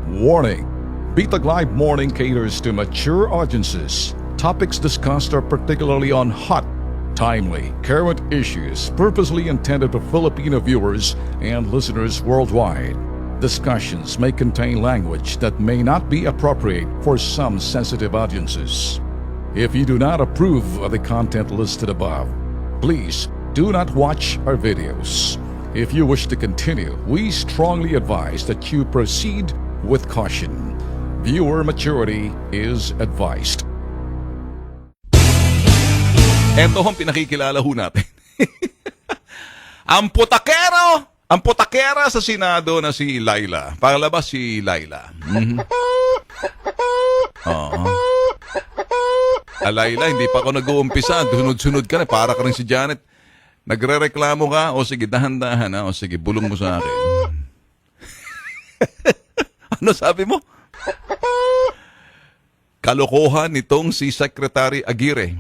Warning! Bitag Live Morning caters to mature audiences. Topics discussed are particularly on hot, timely, current issues purposely intended for Filipino viewers and listeners worldwide. Discussions may contain language that may not be appropriate for some sensitive audiences. If you do not approve of the content listed above, please do not watch our videos. If you wish to continue, we strongly advise that you proceed with caution. Viewer maturity is advised. Ito hong pinakikilala ho natin. Ang putakera sa Senado na si Laila. Pangalabas si Laila. Oo. Laila, hindi pa ako nag-uumpisa. Sunod-sunod ka na. Para ka rin si Janet. Nagre-reklamo ka. O sige, dahan-dahan. O sige, bulong mo sa akin. Ano sabi mo? Kalokohan nitong si Secretary Aguirre.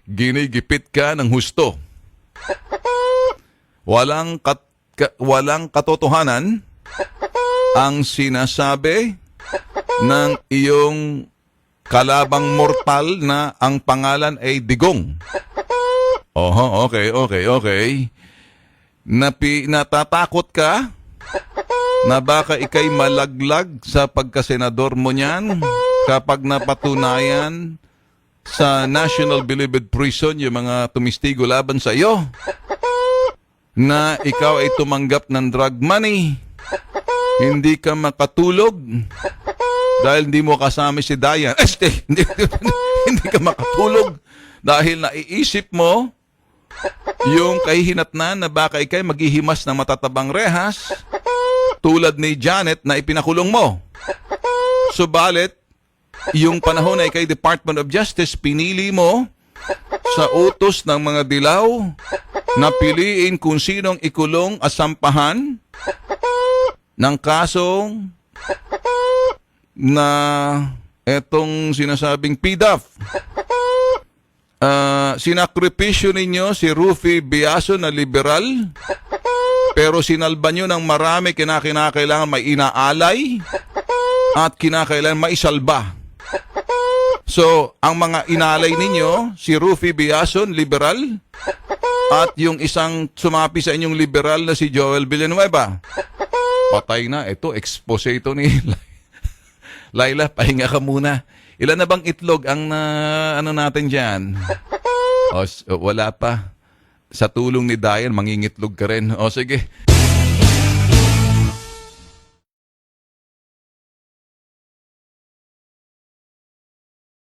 Ginigipit ka ng husto. Walang katotohanan ang sinasabi ng iyong kalabang mortal na ang pangalan ay Digong. Oho, okay. Natatakot ka na baka ikay malaglag sa pagkasenador mo niyan kapag napatunayan sa National Bilibid Prison yung mga tumistigo laban sa iyo na ikaw ay tumanggap ng drug money, hindi ka makatulog dahil hindi mo kasama si Dayan. Hindi ka makatulog dahil naiisip mo yung kahihinatnan na baka ikay maghihimas ng matatabang rehas tulad ni Janet na ipinakulong mo. Subalit, yung panahon na ikay Department of Justice, pinili mo sa utos ng mga dilaw na piliin kung sinong ikulong asampahan ng kasong na etong sinasabing PDAF. Sinakripisyo ninyo si Rufy Biaso na liberal, pero sinalba nyo ng marami kinakailangan may inaalay at kinakailangan maisalba. So, ang mga inalay ninyo, si Rufy Biason, liberal, at yung isang sumapi sa inyong liberal na si Joel Villanueva. Patay na. Ito, expose ito ni Laila, pahinga ka muna. Ilan na bang itlog ang ano natin dyan? Wala pa. Sa tulong ni Dayan, mangingitlog ka rin. O, sige.